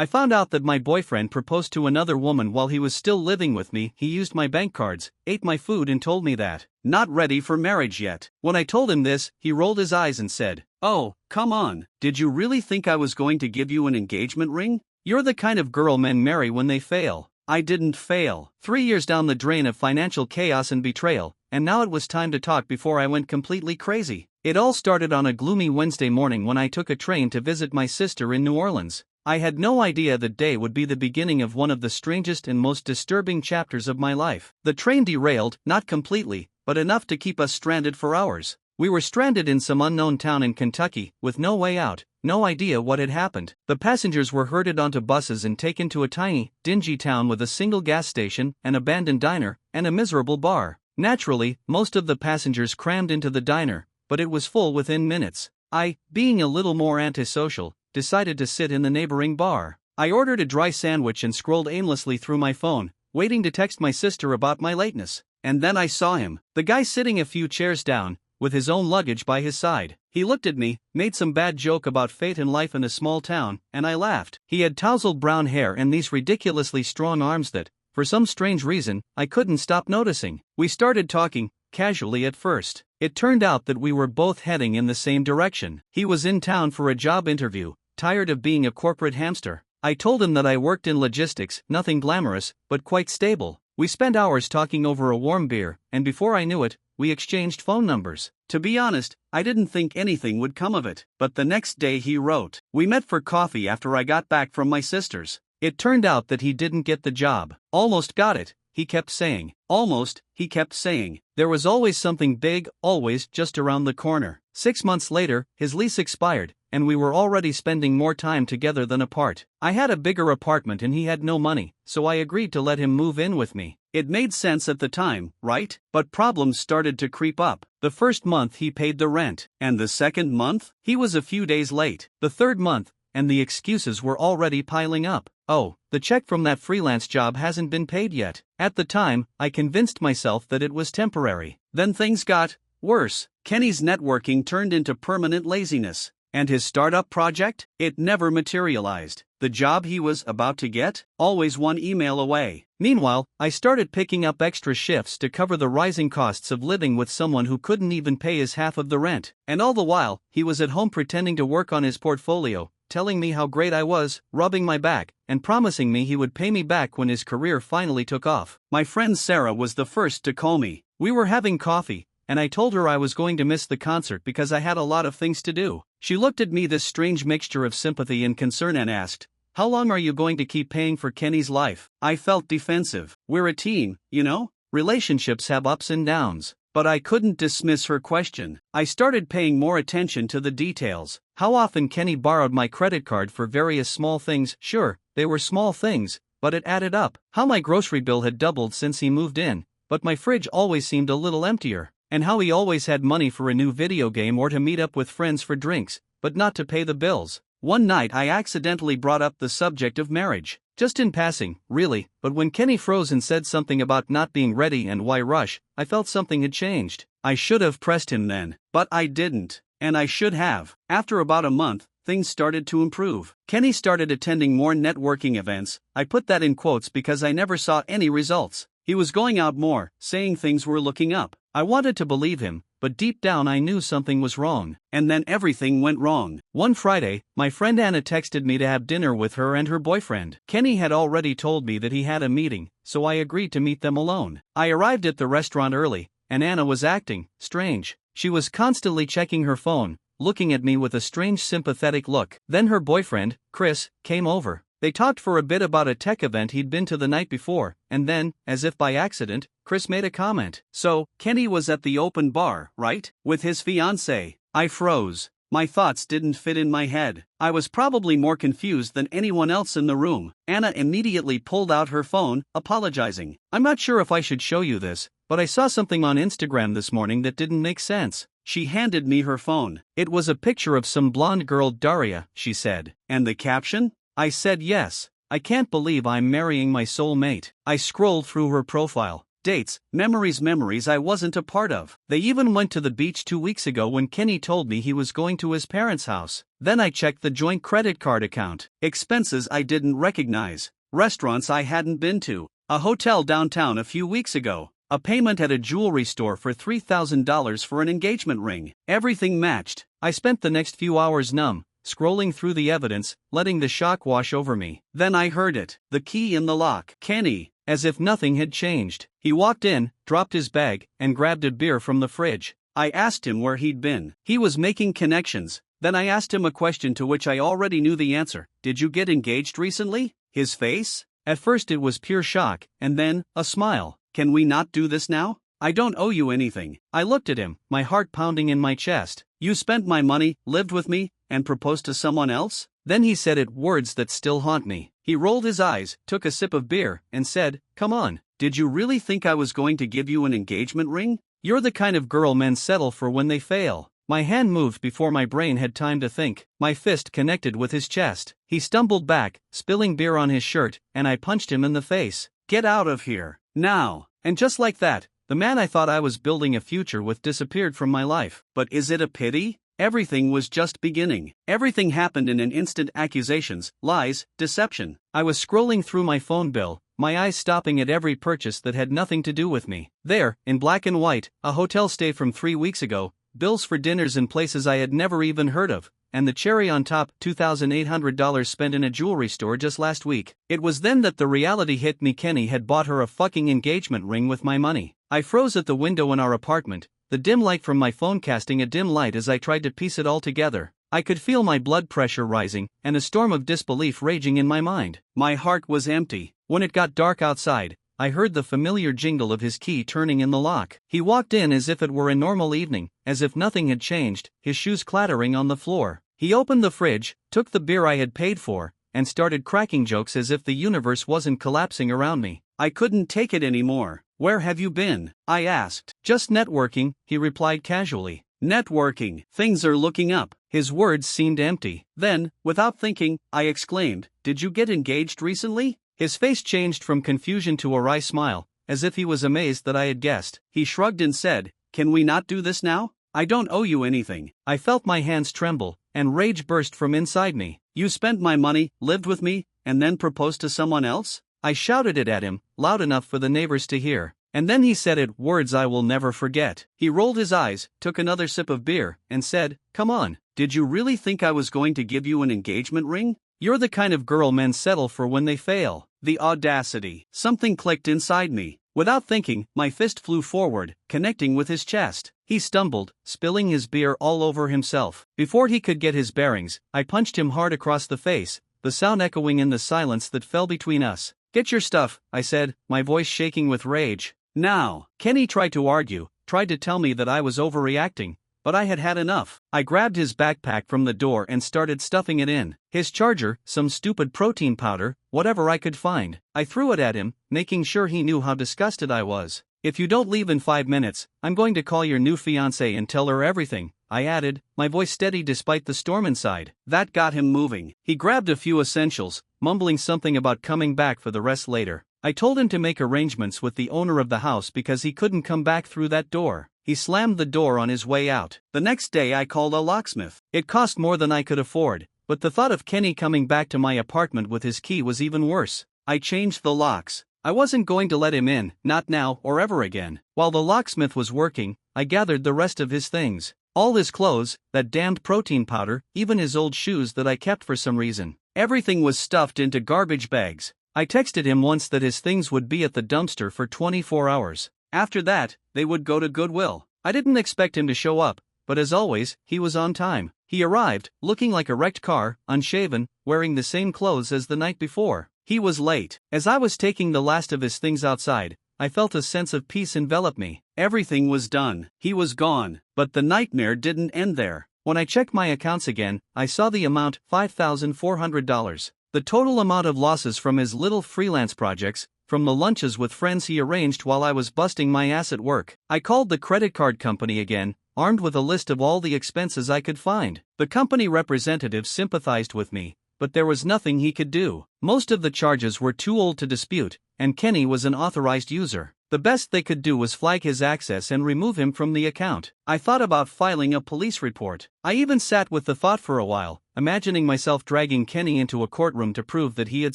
I found out that my boyfriend proposed to another woman while he was still living with me. He used my bank cards, ate my food, and told me that, not ready for marriage yet. When I told him this, he rolled his eyes and said, "Oh, come on, did you really think I was going to give you an engagement ring? You're the kind of girl men marry when they fail." I didn't fail. 3 years down the drain of financial chaos and betrayal, and now it was time to talk before I went completely crazy. It all started on a gloomy Wednesday morning when I took a train to visit my sister in New Orleans. I had no idea that day would be the beginning of one of the strangest and most disturbing chapters of my life. The train derailed, not completely, but enough to keep us stranded for hours. We were stranded in some unknown town in Kentucky, with no way out, no idea what had happened. The passengers were herded onto buses and taken to a tiny, dingy town with a single gas station, an abandoned diner, and a miserable bar. Naturally, most of the passengers crammed into the diner, but it was full within minutes. I, being a little more antisocial, decided to sit in the neighboring bar. I ordered a dry sandwich and scrolled aimlessly through my phone, waiting to text my sister about my lateness. And then I saw him, the guy sitting a few chairs down, with his own luggage by his side. He looked at me, made some bad joke about fate and life in a small town, and I laughed. He had tousled brown hair and these ridiculously strong arms that, for some strange reason, I couldn't stop noticing. We started talking, casually at first. It turned out that we were both heading in the same direction. He was in town for a job interview, tired of being a corporate hamster. I told him that I worked in logistics, nothing glamorous, but quite stable. We spent hours talking over a warm beer, and before I knew it, we exchanged phone numbers. To be honest, I didn't think anything would come of it. But the next day he wrote, "We met for coffee after I got back from my sister's." It turned out that he didn't get the job. "Almost got it," he kept saying. "Almost," he kept saying. There was always something big, always just around the corner. 6 months later, his lease expired, and we were already spending more time together than apart. I had a bigger apartment and he had no money, so I agreed to let him move in with me. It made sense at the time, right? But problems started to creep up. The first month he paid the rent, and the second month, he was a few days late. The third month, and the excuses were already piling up. "Oh, the check from that freelance job hasn't been paid yet." At the time, I convinced myself that it was temporary. Then things got worse. Kenny's networking turned into permanent laziness. And his startup project? It never materialized. The job he was about to get? Always one email away. Meanwhile, I started picking up extra shifts to cover the rising costs of living with someone who couldn't even pay his half of the rent. And all the while, he was at home pretending to work on his portfolio, telling me how great I was, rubbing my back, and promising me he would pay me back when his career finally took off. My friend Sarah was the first to call me. We were having coffee, and I told her I was going to miss the concert because I had a lot of things to do. She looked at me, this strange mixture of sympathy and concern, and asked, "How long are you going to keep paying for Kenny's life?" I felt defensive. We're a team, you know? Relationships have ups and downs. But I couldn't dismiss her question. I started paying more attention to the details. How often Kenny borrowed my credit card for various small things. Sure, they were small things, but it added up. How my grocery bill had doubled since he moved in, but my fridge always seemed a little emptier. And how he always had money for a new video game or to meet up with friends for drinks, but not to pay the bills. One night I accidentally brought up the subject of marriage. Just in passing, really, but when Kenny froze and said something about not being ready and why rush, I felt something had changed. I should have pressed him then, but I didn't. And I should have. After about a month, things started to improve. Kenny started attending more networking events. I put that in quotes because I never saw any results. He was going out more, saying things were looking up. I wanted to believe him, but deep down I knew something was wrong. And then everything went wrong. One Friday, my friend Anna texted me to have dinner with her and her boyfriend. Kenny had already told me that he had a meeting, so I agreed to meet them alone. I arrived at the restaurant early, and Anna was acting strange. She was constantly checking her phone, looking at me with a strange sympathetic look. Then her boyfriend, Chris, came over. They talked for a bit about a tech event he'd been to the night before, and then, as if by accident, Chris made a comment. "So, Kenny was at the open bar, right? With his fiancée?" I froze. My thoughts didn't fit in my head. I was probably more confused than anyone else in the room. Anna immediately pulled out her phone, apologizing. "I'm not sure if I should show you this, but I saw something on Instagram this morning that didn't make sense." She handed me her phone. It was a picture of some blonde girl, Daria, she said. "And the caption?" I said yes. "I can't believe I'm marrying my soulmate." I scrolled through her profile. dates, memories I wasn't a part of. They even went to the beach 2 weeks ago when Kenny told me he was going to his parents' house. Then I checked the joint credit card account. Expenses I didn't recognize. Restaurants I hadn't been to. A hotel downtown a few weeks ago. A payment at a jewelry store for $3,000 for an engagement ring. Everything matched. I spent the next few hours numb, scrolling through the evidence, letting the shock wash over me. Then I heard it. The key in the lock. Kenny. As if nothing had changed. He walked in, dropped his bag, and grabbed a beer from the fridge. I asked him where he'd been. He was making connections. Then I asked him a question to which I already knew the answer. Did you get engaged recently? His face? At first it was pure shock, and then, a smile. Can we not do this now? I don't owe you anything. I looked at him, my heart pounding in my chest. You spent my money, lived with me, and proposed to someone else? Then he said it, words that still haunt me. He rolled his eyes, took a sip of beer, and said, "Come on, did you really think I was going to give you an engagement ring? You're the kind of girl men settle for when they fail." My hand moved before my brain had time to think. My fist connected with his chest. He stumbled back, spilling beer on his shirt, and I punched him in the face. "Get out of here, now." And just like that, the man I thought I was building a future with disappeared from my life. But is it a pity? Everything was just beginning. Everything happened in an instant. Accusations, lies, deception. I was scrolling through my phone bill, my eyes stopping at every purchase that had nothing to do with me. There, in black and white, a hotel stay from 3 weeks ago, bills for dinners in places I had never even heard of, and the cherry on top, $2,800 spent in a jewelry store just last week. It was then that the reality hit me. Kenny had bought her a fucking engagement ring with my money. I froze at the window in our apartment, the dim light from my phone casting a dim light as I tried to piece it all together. I could feel my blood pressure rising, and a storm of disbelief raging in my mind. My heart was empty. When it got dark outside, I heard the familiar jingle of his key turning in the lock. He walked in as if it were a normal evening, as if nothing had changed, his shoes clattering on the floor. He opened the fridge, took the beer I had paid for, and started cracking jokes as if the universe wasn't collapsing around me. I couldn't take it anymore. "Where have you been?" I asked. "Just networking," he replied casually. "Networking, things are looking up." His words seemed empty. Then, without thinking, I exclaimed, "Did you get engaged recently?" His face changed from confusion to a wry smile, as if he was amazed that I had guessed. He shrugged and said, "Can we not do this now? I don't owe you anything." I felt my hands tremble, and rage burst from inside me. "You spent my money, lived with me, and then proposed to someone else?" I shouted it at him, loud enough for the neighbors to hear. And then he said it, words I will never forget. He rolled his eyes, took another sip of beer, and said, "Come on, did you really think I was going to give you an engagement ring? You're the kind of girl men settle for when they fail." The audacity. Something clicked inside me. Without thinking, my fist flew forward, connecting with his chest. He stumbled, spilling his beer all over himself. Before he could get his bearings, I punched him hard across the face, the sound echoing in the silence that fell between us. "Get your stuff," I said, my voice shaking with rage. Now. Kenny tried to argue, tried to tell me that I was overreacting, but I had had enough. I grabbed his backpack from the door and started stuffing it in. His charger, some stupid protein powder, whatever I could find. I threw it at him, making sure he knew how disgusted I was. "If you don't leave in 5 minutes, I'm going to call your new fiancée and tell her everything," I added, my voice steady despite the storm inside. That got him moving. He grabbed a few essentials, mumbling something about coming back for the rest later. I told him to make arrangements with the owner of the house because he couldn't come back through that door. He slammed the door on his way out. The next day I called a locksmith. It cost more than I could afford, but the thought of Kenny coming back to my apartment with his key was even worse. I changed the locks. I wasn't going to let him in, not now or ever again. While the locksmith was working, I gathered the rest of his things. All his clothes, that damned protein powder, even his old shoes that I kept for some reason. Everything was stuffed into garbage bags. I texted him once that his things would be at the dumpster for 24 hours. After that, they would go to Goodwill. I didn't expect him to show up, but as always, he was on time. He arrived, looking like a wrecked car, unshaven, wearing the same clothes as the night before. He was late. As I was taking the last of his things outside, I felt a sense of peace envelop me. Everything was done. He was gone. But the nightmare didn't end there. When I checked my accounts again, I saw the amount, $5,400. The total amount of losses from his little freelance projects, from the lunches with friends he arranged while I was busting my ass at work. I called the credit card company again, armed with a list of all the expenses I could find. The company representative sympathized with me, but there was nothing he could do. Most of the charges were too old to dispute, and Kenny was an authorized user. The best they could do was flag his access and remove him from the account. I thought about filing a police report. I even sat with the thought for a while, imagining myself dragging Kenny into a courtroom to prove that he had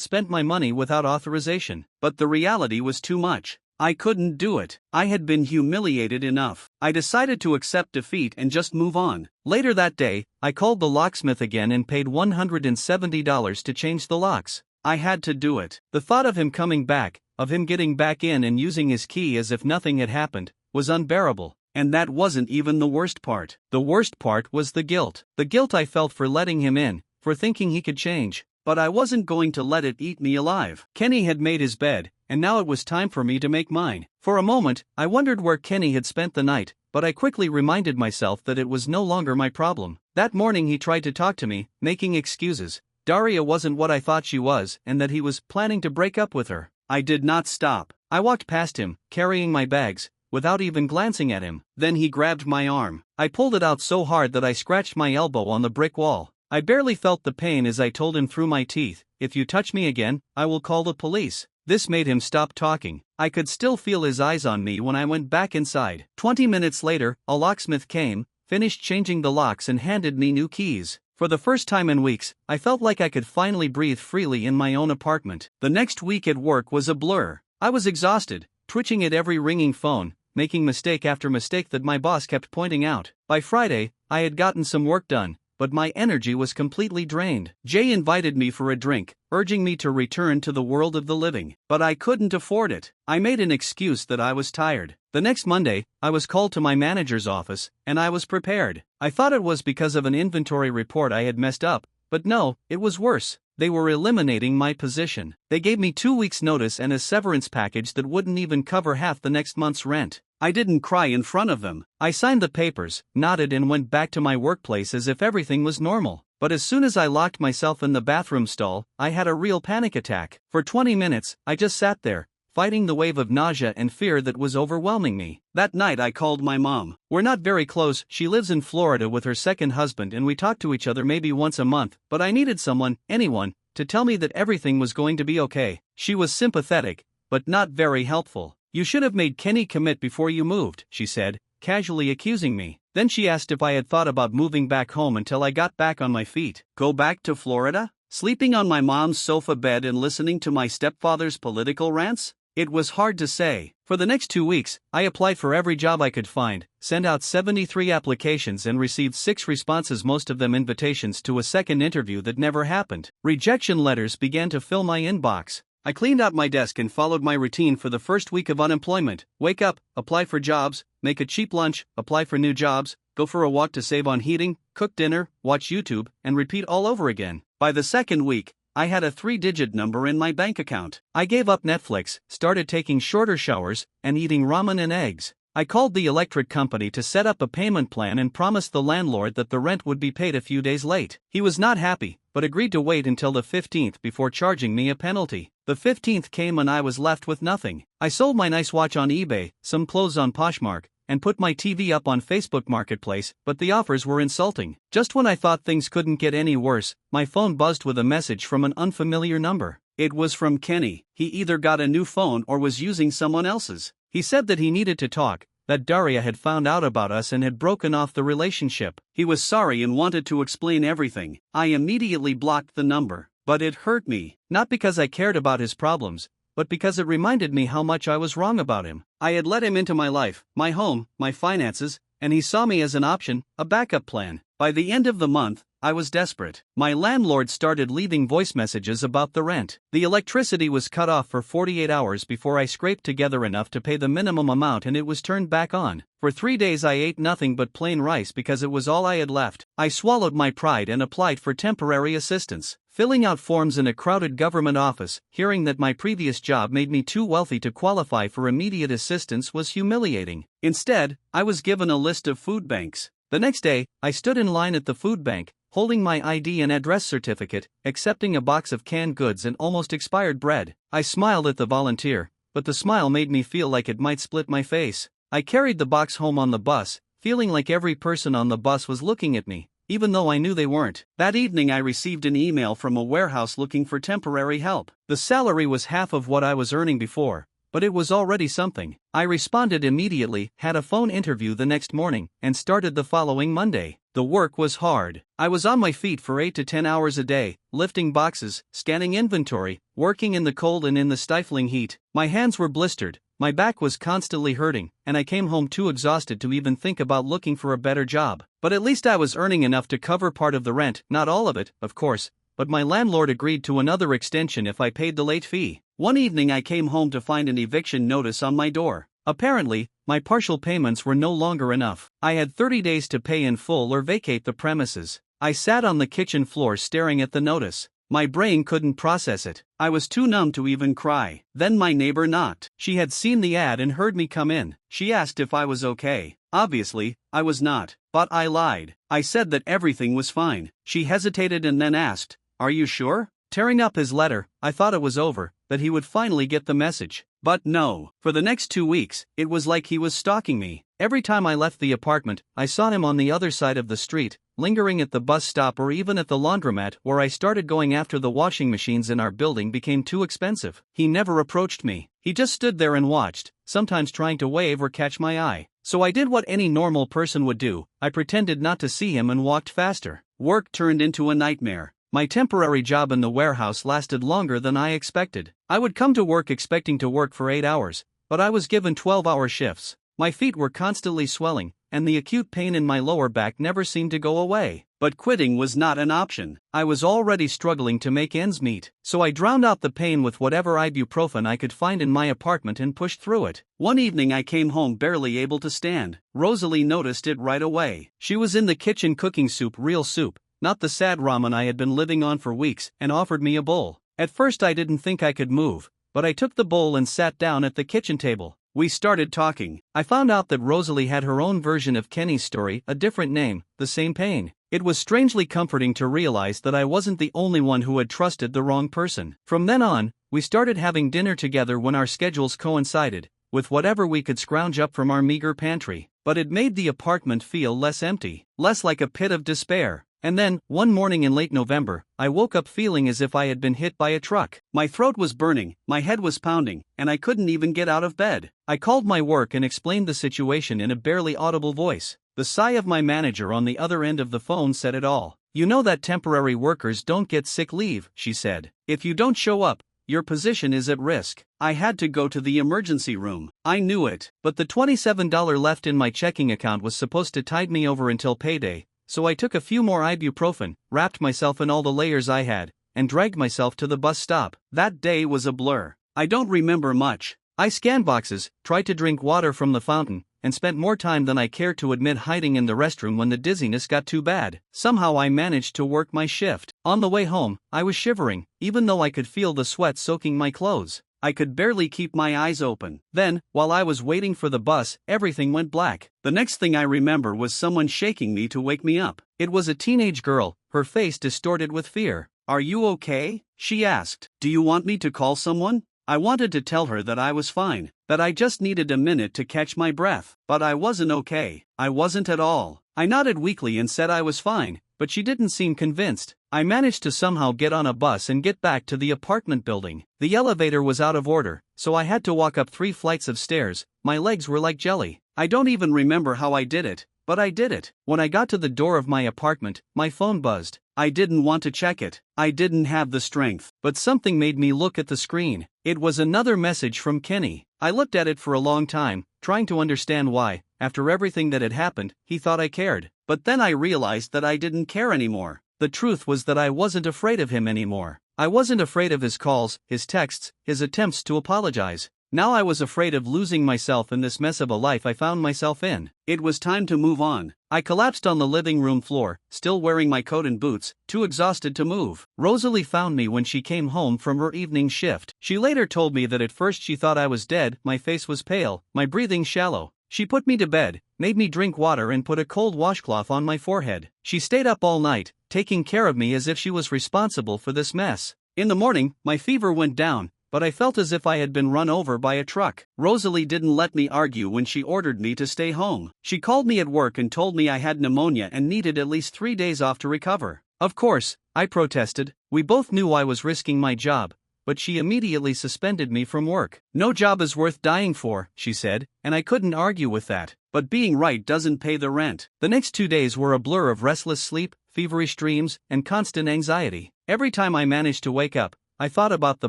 spent my money without authorization. But the reality was too much. I couldn't do it. I had been humiliated enough. I decided to accept defeat and just move on. Later that day, I called the locksmith again and paid $170 to change the locks. I had to do it. The thought of him coming back, of him getting back in and using his key as if nothing had happened, was unbearable. And that wasn't even the worst part. The worst part was the guilt. The guilt I felt for letting him in, for thinking he could change. But I wasn't going to let it eat me alive. Kenny had made his bed, and now it was time for me to make mine. For a moment, I wondered where Kenny had spent the night, but I quickly reminded myself that it was no longer my problem. That morning he tried to talk to me, making excuses. Daria wasn't what I thought she was, and that he was planning to break up with her. I did not stop. I walked past him, carrying my bags, without even glancing at him. Then he grabbed my arm. I pulled it out so hard that I scratched my elbow on the brick wall. I barely felt the pain as I told him through my teeth, "If you touch me again, I will call the police." This made him stop talking. I could still feel his eyes on me when I went back inside. 20 minutes later, a locksmith came, finished changing the locks and handed me new keys. For the first time in weeks, I felt like I could finally breathe freely in my own apartment. The next week at work was a blur. I was exhausted, twitching at every ringing phone, making mistake after mistake that my boss kept pointing out. By Friday, I had gotten some work done, but my energy was completely drained. Jay invited me for a drink, urging me to return to the world of the living. But I couldn't afford it. I made an excuse that I was tired. The next Monday, I was called to my manager's office, and I was prepared. I thought it was because of an inventory report I had messed up, but no, it was worse. They were eliminating my position. They gave me 2 weeks' notice and a severance package that wouldn't even cover half the next month's rent. I didn't cry in front of them. I signed the papers, nodded and went back to my workplace as if everything was normal. But as soon as I locked myself in the bathroom stall, I had a real panic attack. For 20 minutes, I just sat there, fighting the wave of nausea and fear that was overwhelming me. That night I called my mom. We're not very close, she lives in Florida with her second husband and we talk to each other maybe once a month, but I needed someone, anyone, to tell me that everything was going to be okay. She was sympathetic, but not very helpful. "You should have made Kenny commit before you moved," she said, casually accusing me. Then she asked if I had thought about moving back home until I got back on my feet. Go back to Florida? Sleeping on my mom's sofa bed and listening to my stepfather's political rants? It was hard to say. For the next 2 weeks, I applied for every job I could find, sent out 73 applications and received 6 responses, most of them invitations to a second interview that never happened. Rejection letters began to fill my inbox. I cleaned out my desk and followed my routine for the first week of unemployment. Wake up, apply for jobs, make a cheap lunch, apply for new jobs, go for a walk to save on heating, cook dinner, watch YouTube, and repeat all over again. By the second week, I had a 3-digit number in my bank account. I gave up Netflix, started taking shorter showers, and eating ramen and eggs. I called the electric company to set up a payment plan and promised the landlord that the rent would be paid a few days late. He was not happy, but agreed to wait until the 15th before charging me a penalty. The 15th came and I was left with nothing. I sold my nice watch on eBay, some clothes on Poshmark, and put my TV up on Facebook Marketplace, but the offers were insulting. Just when I thought things couldn't get any worse, my phone buzzed with a message from an unfamiliar number. It was from Kenny. He either got a new phone or was using someone else's. He said that he needed to talk, that Daria had found out about us and had broken off the relationship. He was sorry and wanted to explain everything. I immediately blocked the number. But it hurt me, not because I cared about his problems, but because it reminded me how much I was wrong about him. I had let him into my life, my home, my finances, and he saw me as an option, a backup plan. By the end of the month, I was desperate. My landlord started leaving voice messages about the rent. The electricity was cut off for 48 hours before I scraped together enough to pay the minimum amount and it was turned back on. For 3 days I ate nothing but plain rice because it was all I had left. I swallowed my pride and applied for temporary assistance. Filling out forms in a crowded government office, hearing that my previous job made me too wealthy to qualify for immediate assistance was humiliating. Instead, I was given a list of food banks. The next day, I stood in line at the food bank, holding my ID and address certificate, accepting a box of canned goods and almost expired bread. I smiled at the volunteer, but the smile made me feel like it might split my face. I carried the box home on the bus, feeling like every person on the bus was looking at me, even though I knew they weren't. That evening I received an email from a warehouse looking for temporary help. The salary was half of what I was earning before, but it was already something. I responded immediately, had a phone interview the next morning, and started the following Monday. The work was hard. I was on my feet for 8 to 10 hours a day, lifting boxes, scanning inventory, working in the cold and in the stifling heat. My hands were blistered, my back was constantly hurting, and I came home too exhausted to even think about looking for a better job. But at least I was earning enough to cover part of the rent, not all of it, of course, but my landlord agreed to another extension if I paid the late fee. One evening I came home to find an eviction notice on my door. Apparently, my partial payments were no longer enough. I had 30 days to pay in full or vacate the premises. I sat on the kitchen floor staring at the notice. My brain couldn't process it. I was too numb to even cry. Then my neighbor knocked. She had seen the ad and heard me come in. She asked if I was okay. Obviously, I was not, but I lied. I said that everything was fine. She hesitated and then asked, "Are you sure?" Tearing up his letter, I thought it was over, that he would finally get the message. But no. For the next 2 weeks, it was like he was stalking me. Every time I left the apartment, I saw him on the other side of the street, lingering at the bus stop or even at the laundromat where I started going after the washing machines in our building became too expensive. He never approached me. He just stood there and watched, sometimes trying to wave or catch my eye. So I did what any normal person would do. I pretended not to see him and walked faster. Work turned into a nightmare. My temporary job in the warehouse lasted longer than I expected. I would come to work expecting to work for 8 hours, but I was given 12-hour shifts. My feet were constantly swelling, and the acute pain in my lower back never seemed to go away. But quitting was not an option. I was already struggling to make ends meet, so I drowned out the pain with whatever ibuprofen I could find in my apartment and pushed through it. One evening I came home barely able to stand. Rosalie noticed it right away. She was in the kitchen cooking soup, real soup, not the sad ramen I had been living on for weeks, and offered me a bowl. At first I didn't think I could move, but I took the bowl and sat down at the kitchen table. We started talking. I found out that Rosalie had her own version of Kenny's story, a different name, the same pain. It was strangely comforting to realize that I wasn't the only one who had trusted the wrong person. From then on, we started having dinner together when our schedules coincided, with whatever we could scrounge up from our meager pantry. But it made the apartment feel less empty, less like a pit of despair. And then, one morning in late November, I woke up feeling as if I had been hit by a truck. My throat was burning, my head was pounding, and I couldn't even get out of bed. I called my work and explained the situation in a barely audible voice. The sigh of my manager on the other end of the phone said it all. "You know that temporary workers don't get sick leave," she said. "If you don't show up, your position is at risk." I had to go to the emergency room. I knew it, but the $27 left in my checking account was supposed to tide me over until payday. So I took a few more ibuprofen, wrapped myself in all the layers I had, and dragged myself to the bus stop. That day was a blur. I don't remember much. I scanned boxes, tried to drink water from the fountain, and spent more time than I cared to admit hiding in the restroom when the dizziness got too bad. Somehow I managed to work my shift. On the way home, I was shivering, even though I could feel the sweat soaking my clothes. I could barely keep my eyes open. Then, while I was waiting for the bus, everything went black. The next thing I remember was someone shaking me to wake me up. It was a teenage girl, her face distorted with fear. "Are you okay?" she asked. "Do you want me to call someone?" I wanted to tell her that I was fine, that I just needed a minute to catch my breath. But I wasn't okay. I wasn't at all. I nodded weakly and said I was fine, but she didn't seem convinced. I managed to somehow get on a bus and get back to the apartment building. The elevator was out of order, so I had to walk up 3 flights of stairs. My legs were like jelly. I don't even remember how I did it, but I did it. When I got to the door of my apartment, my phone buzzed. I didn't want to check it. I didn't have the strength. But something made me look at the screen. It was another message from Kenny. I looked at it for a long time, trying to understand why, after everything that had happened, he thought I cared. But then I realized that I didn't care anymore. The truth was that I wasn't afraid of him anymore. I wasn't afraid of his calls, his texts, his attempts to apologize. Now I was afraid of losing myself in this mess of a life I found myself in. It was time to move on. I collapsed on the living room floor, still wearing my coat and boots, too exhausted to move. Rosalie found me when she came home from her evening shift. She later told me that at first she thought I was dead. My face was pale, my breathing shallow. She put me to bed, made me drink water and put a cold washcloth on my forehead. She stayed up all night, taking care of me as if she was responsible for this mess. In the morning, my fever went down, but I felt as if I had been run over by a truck. Rosalie didn't let me argue when she ordered me to stay home. She called me at work and told me I had pneumonia and needed at least 3 days off to recover. Of course, I protested. We both knew I was risking my job, but she immediately suspended me from work. No job is worth dying for, she said, and I couldn't argue with that. But being right doesn't pay the rent. The next 2 days were a blur of restless sleep, feverish dreams, and constant anxiety. Every time I managed to wake up, I thought about the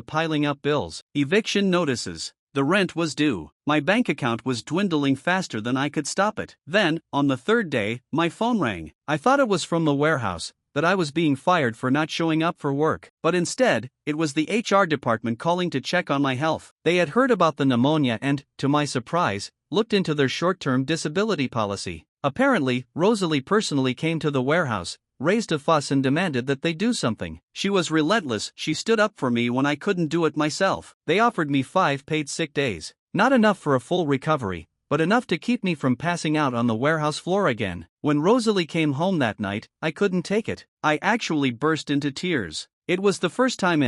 piling up bills. Eviction notices. The rent was due. My bank account was dwindling faster than I could stop it. Then, on the third day, my phone rang. I thought it was from the warehouse, that I was being fired for not showing up for work. But instead, it was the HR department calling to check on my health. They had heard about the pneumonia and, to my surprise, looked into their short-term disability policy. Apparently, Rosalie personally came to the warehouse, raised a fuss and demanded that they do something. She was relentless. She stood up for me when I couldn't do it myself. They offered me 5 paid sick days. Not enough for a full recovery, but enough to keep me from passing out on the warehouse floor again. When Rosalie came home that night, I couldn't take it. I actually burst into tears. It was the first time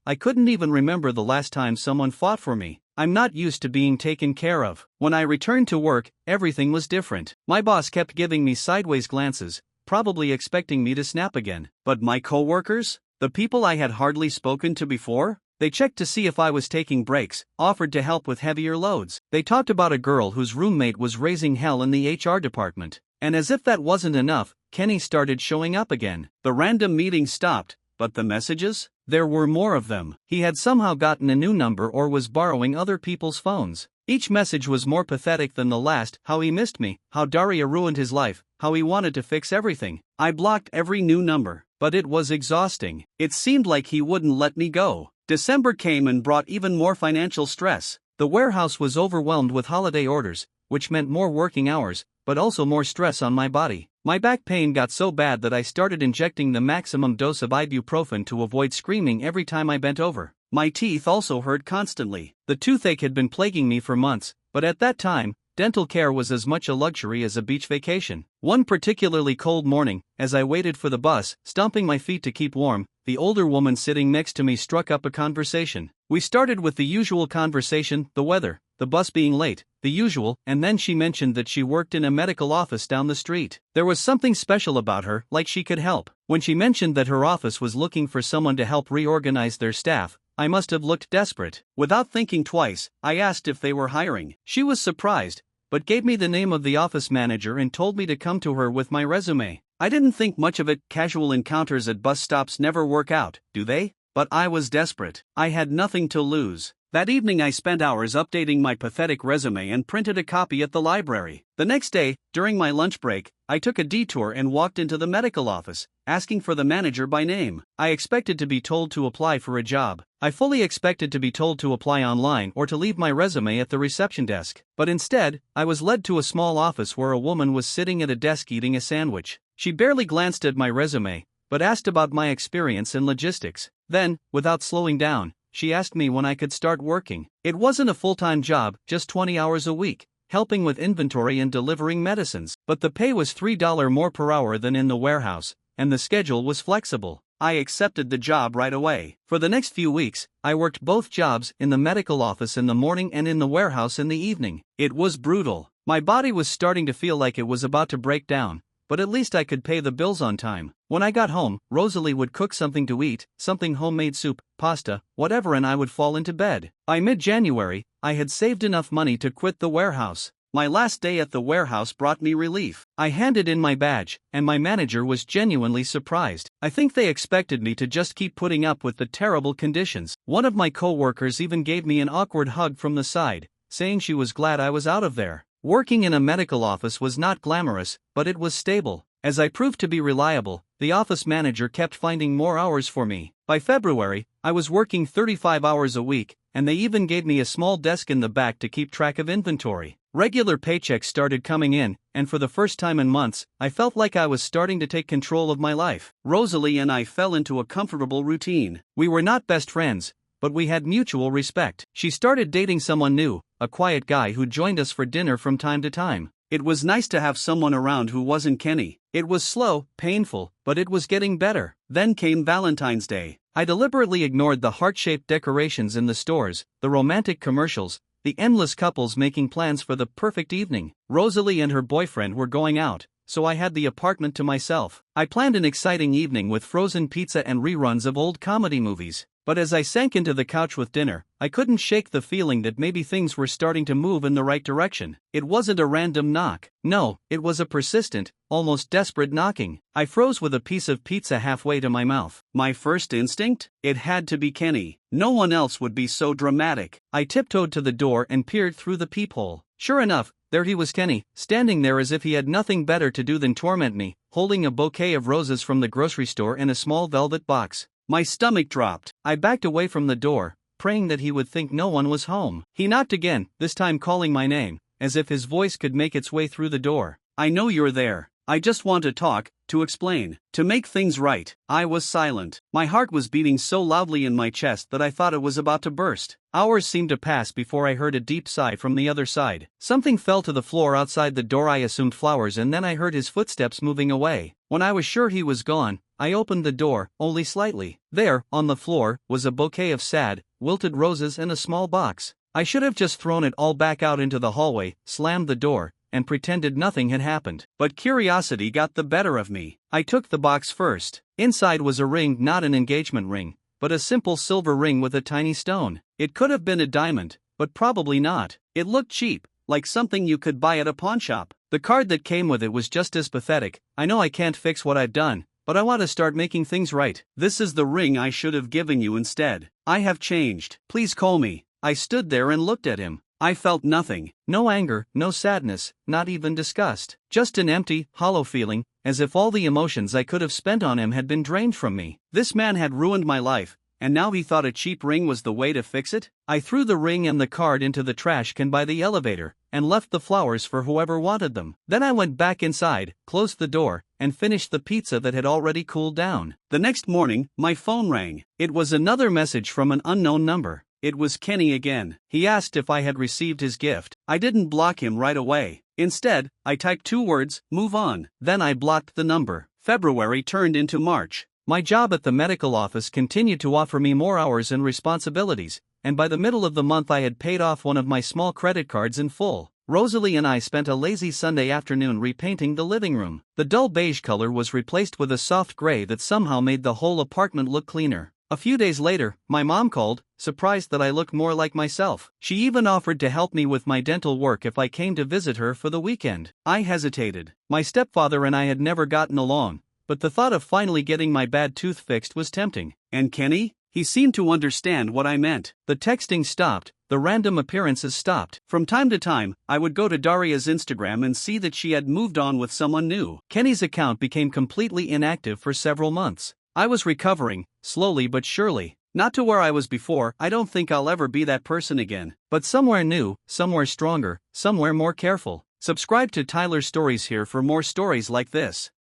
I couldn't even remember the last time someone fought for me. I'm not used to being taken care of. When I returned to work, everything was different. My boss kept giving me sideways glances, probably expecting me to snap again. But my coworkers? The people I had hardly spoken to before? They checked to see if I was taking breaks, offered to help with heavier loads. They talked about a girl whose roommate was raising hell in the HR department. And as if that wasn't enough, Kenny started showing up again. The random meetings stopped, but the messages? There were more of them. He had somehow gotten a new number or was borrowing other people's phones. Each message was more pathetic than the last: how he missed me, how Daria ruined his life, how he wanted to fix everything. I blocked every new number, but it was exhausting. It seemed like he wouldn't let me go. December came and brought even more financial stress. The warehouse was overwhelmed with holiday orders, which meant more working hours, but also more stress on my body. My back pain got so bad that I started injecting the maximum dose of ibuprofen to avoid screaming every time I bent over. My teeth also hurt constantly. The toothache had been plaguing me for months, but at that time, dental care was as much a luxury as a beach vacation. One particularly cold morning, as I waited for the bus, stomping my feet to keep warm, the older woman sitting next to me struck up a conversation. We started with the usual conversation: the weather, the bus being late, the usual, and then she mentioned that she worked in a medical office down the street. There was something special about her, like she could help. When she mentioned that her office was looking for someone to help reorganize their staff, I must have looked desperate. Without thinking twice, I asked if they were hiring. She was surprised, but gave me the name of the office manager and told me to come to her with my resume. I didn't think much of it. Casual encounters at bus stops never work out, do they? But I was desperate. I had nothing to lose. That evening I spent hours updating my pathetic resume and printed a copy at the library. The next day, during my lunch break, I took a detour and walked into the medical office, asking for the manager by name. I expected to be told to apply for a job. I fully expected to be told to apply online or to leave my resume at the reception desk. But instead, I was led to a small office where a woman was sitting at a desk eating a sandwich. She barely glanced at my resume, but asked about my experience in logistics. Then, without slowing down, she asked me when I could start working. It wasn't a full-time job, just 20 hours a week, helping with inventory and delivering medicines. But the pay was $3 more per hour than in the warehouse, and the schedule was flexible. I accepted the job right away. For the next few weeks, I worked both jobs, in the medical office in the morning and in the warehouse in the evening. It was brutal. My body was starting to feel like it was about to break down, but at least I could pay the bills on time. When I got home, Rosalie would cook something to eat, something homemade: soup, pasta, whatever, and I would fall into bed. By mid-January, I had saved enough money to quit the warehouse. My last day at the warehouse brought me relief. I handed in my badge, and my manager was genuinely surprised. I think they expected me to just keep putting up with the terrible conditions. One of my coworkers even gave me an awkward hug from the side, saying she was glad I was out of there. Working in a medical office was not glamorous, but it was stable. As I proved to be reliable, the office manager kept finding more hours for me. By February, I was working 35 hours a week, and they even gave me a small desk in the back to keep track of inventory. Regular paychecks started coming in, and for the first time in months, I felt like I was starting to take control of my life. Rosalie and I fell into a comfortable routine. We were not best friends, but we had mutual respect. She started dating someone new, a quiet guy who joined us for dinner from time to time. It was nice to have someone around who wasn't Kenny. It was slow, painful, but it was getting better. Then came Valentine's Day. I deliberately ignored the heart-shaped decorations in the stores, the romantic commercials, the endless couples making plans for the perfect evening. Rosalie and her boyfriend were going out, so I had the apartment to myself. I planned an exciting evening with frozen pizza and reruns of old comedy movies. But as I sank into the couch with dinner, I couldn't shake the feeling that maybe things were starting to move in the right direction. It wasn't a random knock. No, it was a persistent, almost desperate knocking. I froze with a piece of pizza halfway to my mouth. My first instinct? It had to be Kenny. No one else would be so dramatic. I tiptoed to the door and peered through the peephole. Sure enough, there he was, Kenny, standing there as if he had nothing better to do than torment me, holding a bouquet of roses from the grocery store in a small velvet box. My stomach dropped. I backed away from the door, praying that he would think no one was home. He knocked again, this time calling my name, as if his voice could make its way through the door. I know you're there. I just want to talk, to explain, to make things right. I was silent. My heart was beating so loudly in my chest that I thought it was about to burst. Hours seemed to pass before I heard a deep sigh from the other side. Something fell to the floor outside the door. I assumed flowers, and then I heard his footsteps moving away. When I was sure he was gone, I opened the door, only slightly. There, on the floor, was a bouquet of sad, wilted roses and a small box. I should have just thrown it all back out into the hallway, slammed the door, and pretended nothing had happened. But curiosity got the better of me. I took the box first. Inside was a ring, not an engagement ring, but a simple silver ring with a tiny stone. It could have been a diamond, but probably not. It looked cheap, like something you could buy at a pawn shop. The card that came with it was just as pathetic. I know I can't fix what I've done, but I want to start making things right. This is the ring I should have given you instead. I have changed. Please call me. I stood there and looked at him. I felt nothing. No anger, no sadness, not even disgust. Just an empty, hollow feeling, as if all the emotions I could have spent on him had been drained from me. This man had ruined my life, and now he thought a cheap ring was the way to fix it? I threw the ring and the card into the trash can by the elevator, and left the flowers for whoever wanted them. Then I went back inside, closed the door, and finished the pizza that had already cooled down. The next morning, my phone rang. It was another message from an unknown number. It was Kenny again. He asked if I had received his gift. I didn't block him right away. Instead, I typed 2 words, move on. Then I blocked the number. February turned into March. My job at the medical office continued to offer me more hours and responsibilities, and by the middle of the month I had paid off one of my small credit cards in full. Rosalie and I spent a lazy Sunday afternoon repainting the living room. The dull beige color was replaced with a soft gray that somehow made the whole apartment look cleaner. A few days later, my mom called, surprised that I looked more like myself. She even offered to help me with my dental work if I came to visit her for the weekend. I hesitated. My stepfather and I had never gotten along, but the thought of finally getting my bad tooth fixed was tempting. And Kenny? He seemed to understand what I meant. The texting stopped, the random appearances stopped. From time to time, I would go to Daria's Instagram and see that she had moved on with someone new. Kenny's account became completely inactive for several months. I was recovering, slowly but surely. Not to where I was before. I don't think I'll ever be that person again. But somewhere new, somewhere stronger, somewhere more careful. Subscribe to Tyler's Stories here for more stories like this.